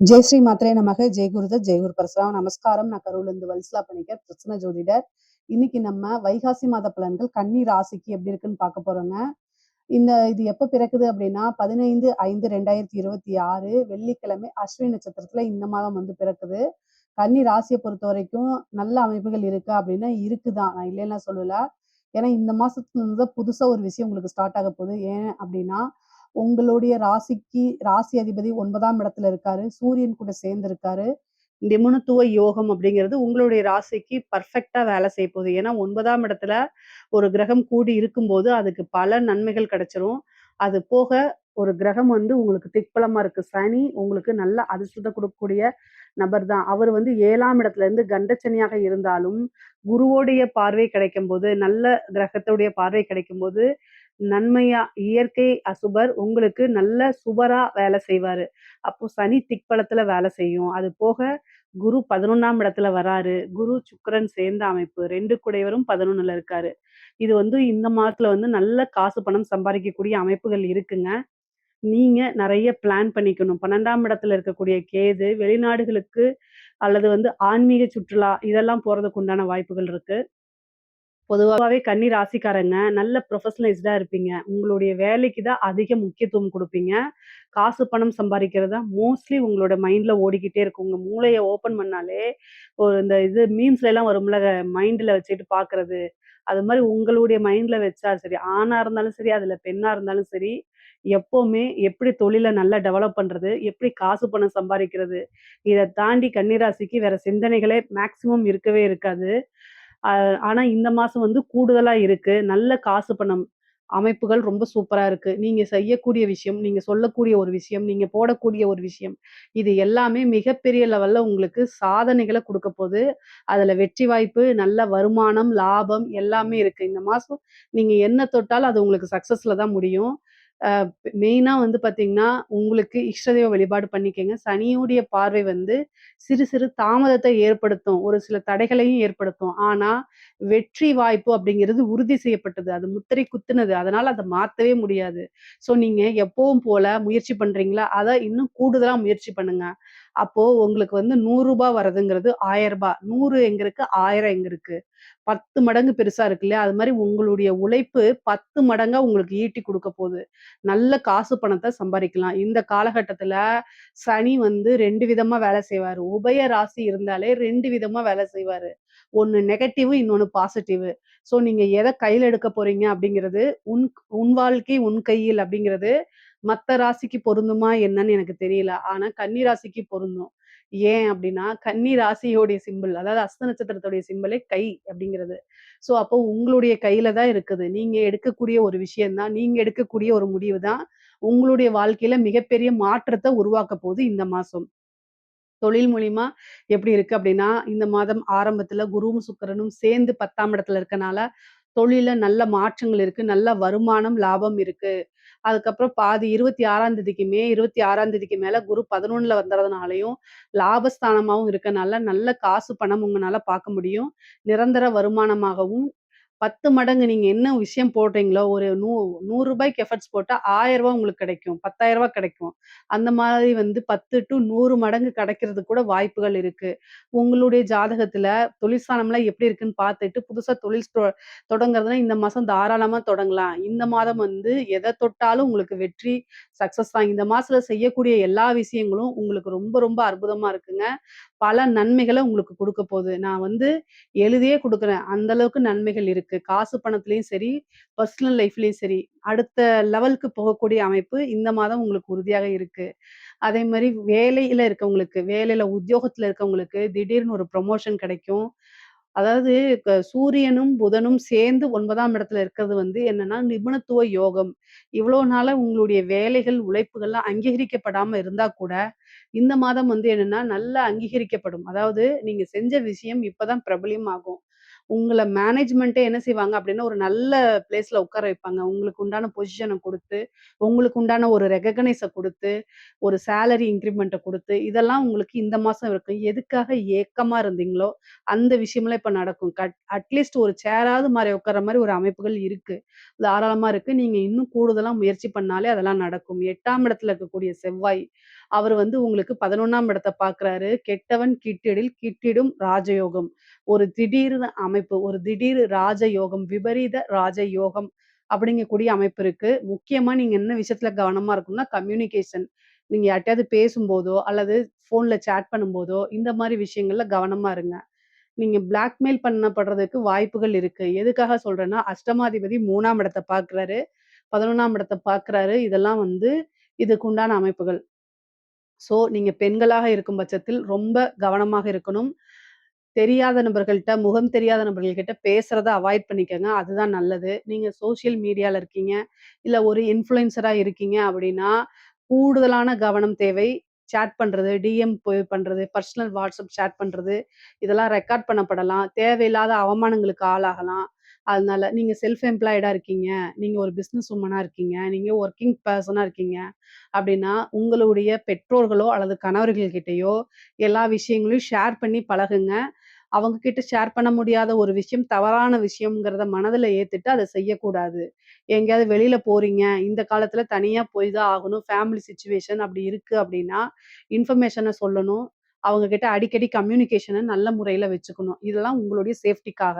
ஜெய் ஸ்ரீ மாத்ரே நமக. ஜெய் குருதத், ஜெய் குரு பரசுராம். நமஸ்காரம். நான் கரூர்லேருந்து வல்சலா பணிக்கர், பிரச்சனை ஜோதிடர். இன்னைக்கு நம்ம வைகாசி மாத பலன்கள் கன்னி ராசிக்கு எப்படி இருக்குன்னு பார்க்க போறோங்க. இது எப்ப பிறக்குது அப்படின்னா 15/5/2026 வெள்ளிக்கிழமை அஸ்வினி நட்சத்திரத்துல இந்த மாதம் பிறக்குது. கன்னி ராசியை பொறுத்த வரைக்கும் நல்ல அமைப்புகள் இருக்கா அப்படின்னா இருக்குதான், நான் இல்லைன்னா சொல்லல. ஏன்னா இந்த மாசத்துல இருந்து புதுசா ஒரு விஷயம் உங்களுக்கு ஸ்டார்ட் ஆக போகுது. ஏன் அப்படின்னா உங்களுடைய ராசிக்கு ராசி அதிபதி 9ஆம் இடத்துல இருக்காரு, சூரியன் கூட சேர்ந்து இருக்காரு. நிபுணத்துவ யோகம் அப்படிங்கிறது உங்களுடைய ராசிக்கு பர்ஃபெக்டா வேலை செய்ய போகுது. ஏன்னா 9ஆம் இடத்துல ஒரு கிரகம் கூடி இருக்கும்போது அதுக்கு பல நன்மைகள் கிடைச்சிரும். அது போக ஒரு கிரகம் உங்களுக்கு திக்பலமா இருக்கு. சனி உங்களுக்கு நல்ல அதிர்ஷ்டத்தை கொடுக்கக்கூடிய நபர் தான். அவர் 7ஆம் இடத்துல இருந்து கண்டச்சனியாக இருந்தாலும் குருவோடைய பார்வை கிடைக்கும்போது, நல்ல கிரகத்துடைய பார்வை கிடைக்கும்போது நன்மையா இயற்கை அசுபர் உங்களுக்கு நல்ல சுபரா வேலை செய்வாரு. அப்போ சனி திக்பலத்துல வேலை செய்யும். அது போக குரு 11ஆம் இடத்துல வராரு. குரு சுக்கிரன் சேர்ந்த அமைப்பு. 2 குடையவரும் 11ல இருக்காரு. இது இந்த மாதத்துல நல்ல காசு பணம் சம்பாதிக்கக்கூடிய அமைப்புகள் இருக்குங்க. நீங்க நெறைய பிளான் பண்ணிக்கணும். 12ஆம் இடத்துல இருக்கக்கூடிய கேது வெளிநாடுகளுக்கு அல்லது ஆன்மீக சுற்றுலா இதெல்லாம் போறதுக்கு உண்டான வாய்ப்புகள் இருக்கு. பொதுவாவே கன்னி ராசிக்காரங்க நல்ல ப்ரொஃபஷனலைஸ்டா இருப்பீங்க. உங்களுடைய வேலைக்கு தான் அதிக முக்கியத்துவம் குடுப்பீங்க. காசு பணம் சம்பாரிக்கிறது தான் மோஸ்ட்லி உங்களோட மைண்ட்ல ஓடிக்கிட்டே இருக்கும். உங்க மூளைய ஓப்பன் பண்ணாலே ஒரு இந்த மீம்ஸ்ல எல்லாம் வரும்ல, மைண்ட்ல வச்சுட்டு பார்க்கறது. அது மாரி உங்களுடைய மைண்ட்ல வச்சா சரி, ஆணா இருந்தாலும் சரி, அதுல பெண்ணா இருந்தாலும் சரி, எப்பவுமே எப்படி தொழில நல்லா டெவலப் பண்றது, எப்படி காசு பணம் சம்பாரிக்கிறது, இத தாண்டி கன்னி ராசிக்கு வேற சிந்தனைகளே மேக்ஸிமம் இருக்கவே இருக்காது. அ ஆனா இந்த மாசம் கூடுதலா இருக்கு. நல்ல காசு பணம் அமைப்புகள் ரொம்ப சூப்பரா இருக்கு. நீங்க செய்யக்கூடிய விஷயம், நீங்க சொல்லக்கூடிய ஒரு விஷயம், நீங்க போடக்கூடிய ஒரு விஷயம், இது எல்லாமே மிகப்பெரிய லெவல்ல உங்களுக்கு சாதனைகள குடுக்கப் போது. அதுல வெற்றி வாய்ப்பு, நல்ல வருமானம், லாபம் எல்லாமே இருக்கு. இந்த மாசம் நீங்க என்ன தொட்டாலும் அது உங்களுக்கு சக்சஸ்ல தான் முடியும். அ மெயினா பார்த்தீங்கன்னா, உங்களுக்கு இஷ்ட தெய்வ வழிபாடு பண்ணிக்கங்க. சனியுடைய பார்வை சிறு சிறு தாமதத்தை ஏற்படுத்தும். ஒரு சில தடைகளையும் ஏற்படுத்தும். ஆனா, வெற்றி வாய்ப்பு அப்படிங்கிறது உறுதி செய்யப்பட்டது. அது முத்திரை குத்துனது. அதனால அத மாத்தவே முடியாது. ஸோ நீங்க எப்பவும் போல முயற்சி பண்றீங்களா? அத இன்னும் கூடுதலா முயற்சி பண்ணுங்க. அப்போ உங்களுக்கு ரூ. 100 வரதுங்கிறது ரூ. 1000. 100 எங்க இருக்கு? 1000 எங்க இருக்கு? 10 மடங்கு பெருசா இருக்கு இல்லையா? அது மாரி உங்களுடைய உழைப்பு 10 மடங்கா உங்களுக்கு ஈட்டி குடுக்க போது. நல்ல காசு பணத்த சம்பாரிக்கலாம். இந்த காலகட்டத்துல சனி 2 விதமா வேலை செய்வாரு. உபய ராசி இருந்தாலே 2 விதமா வேலை செய்வாரு. ஒண்ணு நெகட்டிவ், இன்னொன்னு பாசிட்டிவ். ஸோ நீங்க எத கையில எடுக்க போறீங்க அப்படிங்கிறது, உன் உன் வாழ்க்கை உன் கையில் அப்படிங்கிறது மத்த ராசிக்கு பொருந்துமா என்னன்னு எனக்கு தெரியல. ஆனா கன்னி ராசிக்கு பொருந்தும். ஏன் அப்படின்னா, கன்னி ராசியோடைய சிம்பிள் அதாவது அஸ்த நட்சத்திரத்துடைய சிம்பலே கை அப்படிங்கிறது. ஸோ அப்போ உங்களுடைய கையில தான் இருக்குது. நீங்க எடுக்கக்கூடிய ஒரு விஷயம் தான், நீங்க எடுக்கக்கூடிய ஒரு முடிவு தான் உங்களுடைய வாழ்க்கையில மிகப்பெரிய மாற்றத்த உருவாக்க போகுது இந்த மாசம். தொழில் மூலியமா எப்படி இருக்கு அப்படின்னா, இந்த மாதம் ஆரம்பத்துல குருவும், சுக்கிரனும் சேர்ந்து 10ஆம் இடத்துல இருக்கனால, தொழில்ல நல்ல மாற்றங்கள் இருக்கு. நல்ல வருமானம், லாபம் இருக்கு. அதுக்கப்புறம் பாதி 26ஆம் தேதிக்கு மே 26ஆம் தேதிக்கு மேல குரு 11ல வந்துறதுனாலயும், லாபஸ்தானமாவும் இருக்கனால, நல்ல காசு, பணம் உங்கனால பார்க்க முடியும். நிரந்தர வருமானமாகவும் 10 மடங்கு நீங்க என்ன விஷயம் போடுறீங்களோ, ஒரு ரூ. 100 எஃபர்ட்ஸ் போட்டா ரூ. 1000 உங்களுக்கு கிடைக்கும். ரூ. 10,000 கிடைக்கும். அந்த மாதிரி 10 டூ 100 மடங்கு கிடைக்கிறதுக்கு கூட வாய்ப்புகள் இருக்கு. உங்களுடைய ஜாதகத்துல தொழில் எப்படி இருக்குன்னு பார்த்துட்டு, புதுசா தொழில் தொடங்குறதுனா இந்த மாசம் தாராளமா தொடங்கலாம். இந்த மாதம் எத தொட்டாலும் உங்களுக்கு வெற்றி, சக்சஸ் தான். இந்த மாசத்துல செய்யக்கூடிய எல்லா விஷயங்களும் உங்களுக்கு ரொம்ப ரொம்ப அற்புதமா இருக்குங்க. பல நன்மைகள உங்களுக்கு குடுக்க போது. நான் எழுதியே குடுக்குறேன். அந்த அளவுக்கு நன்மைகள் இருக்கு. காசு பணத்திலயும் சரி, பெர்சனல் லைஃப்லயும் சரி, அடுத்த லெவலுக்கு போகக்கூடிய அமைப்பு இந்த மாதம் உங்களுக்கு உறுதியாக இருக்கு. அதே மாரி வேலையில இருக்கவங்களுக்கு, வேலையில உத்தியோகத்துல இருக்கவங்களுக்கு திடீர்னு ஒரு ப்ரமோஷன் கிடைக்கும். அதாவது சூரியனும், புதனும் சேர்ந்து 9ஆம் இடத்துல இருக்கிறது என்னன்னா, நிபுணத்துவ யோகம். இவ்வளோ நாளா உங்களுடைய வேலைகள், உழைப்புகள்லாம் அங்கீகரிக்கப்படாம இருந்தா கூட, இந்த மாதம் என்னன்னா, நல்லா அங்கீகரிக்கப்படும். அதாவது நீங்க செஞ்ச விஷயம் இப்பதான் பிரபலியமாகும். உங்கள மேனேஜ்மென்ட்டே என்ன செய்வாங்க அப்டின்னா, ஒரு நல்ல பிளேஸ்ல உட்கார வைப்பாங்க. உங்களுக்கு உண்டான பொசிஷன குடுத்து, உங்களுக்கு உண்டான ஒரு ரெகக்னைஸ குடுத்து, ஒரு சேலரி இன்கிரிமென்ட்ட குடுத்து, இதெல்லாம் உங்களுக்கு இந்த மாசம் இருக்கு. எதுக்காக ஏக்கமா இருந்தீங்களோ, அந்த விஷயம்லாம் இப்ப நடக்கும். அட்லீஸ்ட் ஒரு சேராவது மாரி உட்கார்ற மாரி ஒரு அமைப்புகள் இருக்கு. தாராளமா இருக்கு. நீங்க இன்னும் கூடுதலா முயற்சி பண்ணாலே அதெல்லாம் நடக்கும். 8ஆம் இடத்துல இருக்கக்கூடிய செவ்வாய், அவரு வந்து உங்களுக்கு 11ஆம் இடத்த பார்க்குறாரு. கெட்டவன் கிட்டிடில் கிட்டிடும் ராஜயோகம். ஒரு திடீர்னு அமைப்பு, ஒரு திடீர் ராஜயோகம், விபரீத ராஜயோகம் அப்படிங்கக்கூடிய அமைப்பு இருக்கு. முக்கியமா நீங்க என்ன விஷயத்துல கவனமா இருக்கணும்னா, கம்யூனிகேஷன். நீங்க யார்ட்டயாவது பேசும்போதோ, அல்லது ஃபோன்ல சேட் பண்ணும்போதோ, இந்த மாரி விஷயங்கள்ல கவனமா இருங்க. நீங்க பிளாக்மெயில் பண்ணப்படுறதுக்கு வாய்ப்புகள் இருக்கு. எதுக்காக சொல்றேன்னா, அஷ்டமாதிபதி 3ஆம் இடத்த பார்க்குறாரு, 11ஆம் இடத்த பார்க்குறாரு. இதெல்லாம் வந்து இதுக்கு உண்டான அமைப்புகள். ஸோ, நீங்க பெண்களாக இருக்கும் பட்சத்தில் ரொம்ப கவனமாக இருக்கணும். தெரியாத நபர்கள்ட்ட, முகம் தெரியாத நபர்கள்கிட்ட பேசுறத அவாய்ட் பண்ணிக்கங்க. அதுதான் நல்லது. நீங்க சோசியல் மீடியால இருக்கீங்க, இல்ல ஒரு இன்ஃப்ளூயன்சரா இருக்கீங்க அப்படின்னா, கூடுதலான கவனம் தேவை. சேட் பண்றது, டிஎம் பண்றது, பர்சனல் வாட்ஸ்அப் சேட் பண்றது, இதெல்லாம் ரெக்கார்ட் பண்ணப்படலாம். தேவையில்லாத அவமானங்களுக்கு ஆளாகலாம். அதனால நீங்க செல்ஃப் எம்ப்ளாய்டா இருக்கீங்க, நீங்க ஒரு பிசினஸ் வுமனா இருக்கீங்க, நீங்க வொர்க்கிங் பெர்சனா இருக்கீங்க அப்படின்னா, உங்களுடைய பெற்றோர்களோ அல்லது கணவர்கள் கிட்டயோ எல்லா விஷயங்களையும் ஷேர் பண்ணி பழகுங்க. அவங்க கிட்ட ஷேர் பண்ண முடியாத ஒரு விஷயம், தவறான விஷயம்ங்கிறத மனதுல ஏத்துட்டு அத செய்யக்கூடாது. எங்கேயாவது வெளியில போறீங்க, இந்த காலத்துல தனியா போய் தான் ஆகணும். ஃபேமிலி சிச்சுவேஷன் அப்படி இருக்கு அப்படின்னா, இன்ஃபர்மேஷன சொல்லணும். அவங்க கிட்ட அடிக்கடி கம்யூனிகேஷன நல்ல முறையில வச்சுக்கணும். இதெல்லாம் உங்களுடைய சேஃப்டிக்காக.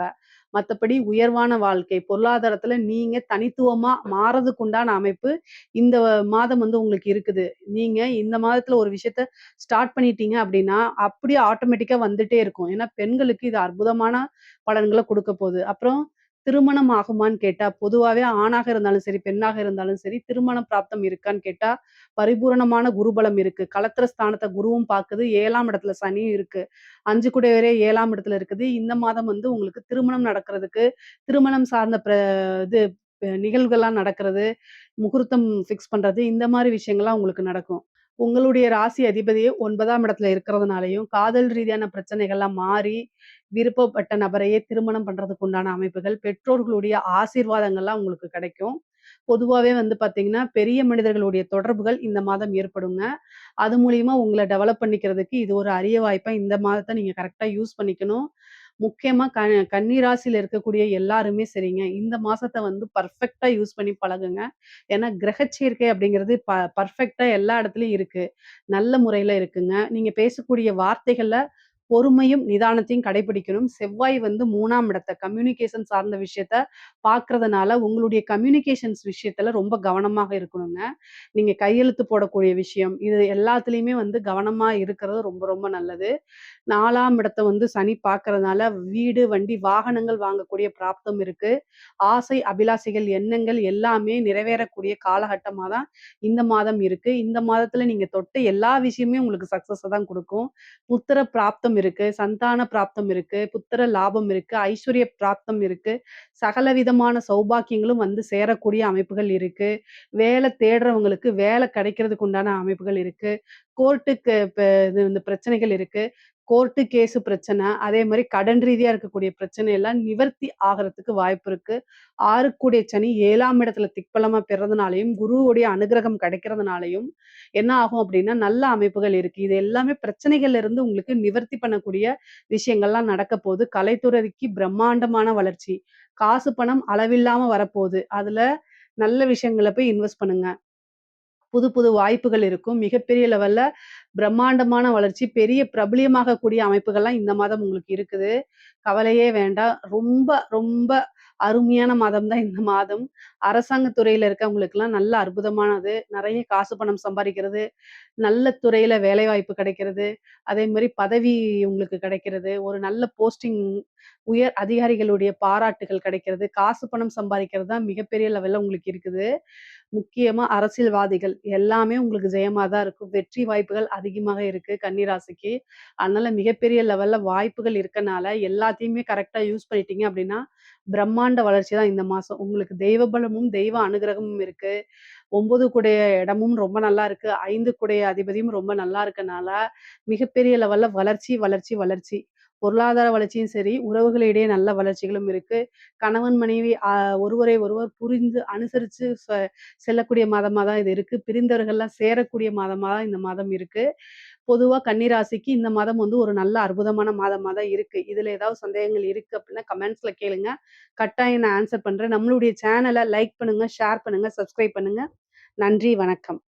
மத்தபடி உயர்வான வாழ்க்கை, பொருளாதாரத்துல நீங்க தனித்துவமா மாறதுக்கு உண்டான அமைப்பு இந்த மாதம் வந்து உங்களுக்கு இருக்குது. நீங்க இந்த மாதத்துல ஒரு விஷயத்த ஸ்டார்ட் பண்ணிட்டீங்க அப்படின்னா, அப்படியே ஆட்டோமேட்டிக்கா வந்துட்டே இருக்கும். ஏன்னா, பெண்களுக்கு இது அற்புதமான பலன்கள குடுக்க போது. அப்புறம் திருமணம் ஆகுமான்னு கேட்டா, பொதுவாவே ஆணாக இருந்தாலும் சரி, பெண்ணாக இருந்தாலும் சரி, திருமண பிராப்தம் இருக்கான்னு கேட்டா, பரிபூரணமான குருபலம் இருக்கு. கலத்திர ஸ்தானத்த குருவும் பாக்குது, 7ஆம் இடத்துல சனியும் இருக்கு. 5 கூடையவரே 7ஆம் இடத்துல இருக்குது. இந்த மாதம் வந்து உங்களுக்கு திருமணம் நடக்கிறதுக்கு, திருமணம் சார்ந்த இது நிகழ்வுகள்லாம் நடக்கிறது, முகூர்த்தம் ஃபிக்ஸ் பண்றது, இந்த மாரி விஷயங்கள்லாம் உங்களுக்கு நடக்கும். உங்களுடைய ராசி அதிபதியே 9ஆம் இடத்துல இருக்கிறதுனாலயும், காதல் ரீதியான பிரச்சனைகள்லாம் மாறி, விருப்பப்பட்ட நபரையே திருமணம் பண்றதுக்கு உண்டான அமைப்புகள், பெற்றோர்களுடைய ஆசீர்வாதங்கள்லாம் உங்களுக்கு கிடைக்கும். பொதுவாவே வந்து பார்த்தீங்கன்னா, பெரிய மனிதர்களுடைய தொடர்புகள் இந்த மாதம் ஏற்படுங்க. அது மூலியமா உங்கள டெவலப் பண்ணிக்கிறதுக்கு இது ஒரு அரிய வாய்ப்பா இந்த மாதத்த நீங்க கரெக்ட்டா யூஸ் பண்ணிக்கணும். முக்கியமா கன்னி ராசியில இருக்கக்கூடிய எல்லாருமே சரிங்க, இந்த மாசத்த வந்து பெர்ஃபெக்ட்டா யூஸ் பண்ணி பழகுங்க. ஏன்னா கிரகச் சேர்க்கை அப்படிங்கிறது பெர்ஃபெக்ட்டா எல்லா இடத்துலயும் இருக்கு. நல்ல முறையில இருக்குங்க. நீங்க பேசக்கூடிய வார்த்தைகள்ல பொறுமையும், நிதானத்தையும் கடைபிடிக்கணும். செவ்வாய் வந்து 3ஆம் இடத்த கம்யூனிகேஷன் சார்ந்த விஷயத்த பார்க்கிறதுனால, உங்களுடைய கம்யூனிகேஷன்ஸ் விஷயத்துல ரொம்ப கவனமாக இருக்கணுங்க. நீங்க கையெழுத்து போடக்கூடிய விஷயம், இது எல்லாத்துலயுமே வந்து கவனமா இருக்கிறது ரொம்ப ரொம்ப நல்லது. 4ஆம் இடத்த வந்து சனி பார்க்கறதுனால, வீடு, வண்டி, வாகனங்கள் வாங்கக்கூடிய பிராப்தம் இருக்கு. ஆசை, அபிலாசைகள், எண்ணங்கள் எல்லாமே நிறைவேறக்கூடிய காலகட்டமா தான் இந்த மாதம் இருக்கு. இந்த மாதத்துல நீங்க தொட்ட எல்லா விஷயமுமே உங்களுக்கு சக்சஸ தான் குடுக்கும். புத்திர பிராப்தம் இருக்கு, சந்தான பிராப்தம் இருக்கு, புத்திர லாபம் இருக்கு, ஐஸ்வர்ய பிராப்தம் இருக்கு. சகல விதமான சௌபாக்கியங்களும் வந்து சேரக்கூடிய அமைப்புகள் இருக்கு. வேலை தேடுறவங்களுக்கு வேலை கிடைக்கிறதுக்கு உண்டான அமைப்புகள் இருக்கு. கோர்ட்டுக்கு இது இந்த பிரச்சனைகள் இருக்கு. கோர்ட்டு கேஸ் பிரச்சனை, அதே மாரி கடன் ரீதியா இருக்கக்கூடிய பிரச்சனை எல்லாம் நிவர்த்தி ஆகறதுக்கு வாய்ப்பு இருக்கு. 6க்குடைய சனி 7ஆம் இடத்துல திக்பலமா பெறதுனாலயும், குருவுடைய அனுக்கிரகம் கிடைக்கிறதுனாலயும் என்ன ஆகும் அப்டின்னா, நல்ல அமைப்புகள் இருக்கு. இது எல்லாமே பிரச்சனைகள்ல இருந்து உங்களுக்கு நிவர்த்தி பண்ணக்கூடிய விஷயங்கள்லாம் நடக்கப் போது. கலைத்துறைக்கு பிரம்மாண்டமான வளர்ச்சி. காசு, பணம் அளவில்லாம வரப்போது. அதுல நல்ல விஷயங்கள போய் இன்வெஸ்ட் பண்ணுங்க. புது புது வாய்ப்புகள் இருக்கும். மிகப்பெரிய லெவல்ல பிரம்மாண்டமான வளர்ச்சி, பெரிய பிரபலியமாகக்கூடிய அமைப்புகள்லாம் இந்த மாதம் உங்களுக்கு இருக்குது. கவலையே வேண்டாம். ரொம்ப, ரொம்ப அருமையான மாதம் தான் இந்த மாதம். அரசாங்க துறையில இருக்கவங்களுக்கெல்லாம் நல்ல அற்புதமானது. நெறைய காசு பணம் சம்பாரிக்கிறது, நல்ல துறையில வேலைவாய்ப்பு கிடைக்கிறது, அதே மாரி பதவி உங்களுக்கு கிடைக்கிறது, ஒரு நல்ல போஸ்டிங் உயர் அதிகாரிகளுடைய பாராட்டுகள் கிடைக்கிறது, காசு பணம் சம்பாதிக்கிறது தான் மிகப்பெரிய லெவல்ல உங்களுக்கு இருக்குது. முக்கியமா அரசியல்வாதிகள் எல்லாமே உங்களுக்கு ஜெயமா தான் இருக்கும். வெற்றி வாய்ப்புகள் அதிகமாக இருக்கு கன்னி ராசிக்கு. அதனால மிகப்பெரிய லெவல்ல வாய்ப்புகள் இருக்கனால, எல்லாத்தையுமே கரெக்ட்டா யூஸ் பண்ணிட்டீங்க அப்டின்னா, பிரம்மாண்ட வளர்ச்சி தான் இந்த மாசம். உங்களுக்கு தெய்வ பலமும், தெய்வ அனுகிரகமும் இருக்கு. 9 கூடைய இடமும் ரொம்ப நல்லா இருக்கு. 5 கூடைய அதிபதியும் ரொம்ப நல்லா இருக்கனால, மிகப்பெரிய லெவல்ல வளர்ச்சி, வளர்ச்சி, வளர்ச்சி. பொருளாதார வளர்ச்சியும் சரி, உறவுகளிடையே நல்ல வளர்ச்சிகளும் இருக்கு. கணவன், மனைவி ஒருவரை ஒருவர் புரிந்து அனுசரிச்சு செல்லக்கூடிய மாதமா தான் இது இருக்கு. பிரிந்தவர்கள்லாம் சேரக்கூடிய மாதமா தான் இந்த மாதம் இருக்கு. பொதுவா கன்னி ராசிக்கு இந்த மாதம் வந்து ஒரு நல்ல அற்புதமான மாதமா தான் இருக்கு. இதுல ஏதாவது சந்தேகங்கள் இருக்கு அப்டின்னா கமெண்ட்ஸ்ல கேளுங்க. கட்டாயம் நான் ஆன்ஸர் பண்றேன். நம்மளுடைய சேனல லைக் பண்ணுங்க, ஷேர் பண்ணுங்க, சப்ஸ்கிரைப் பண்ணுங்க. நன்றி, வணக்கம்.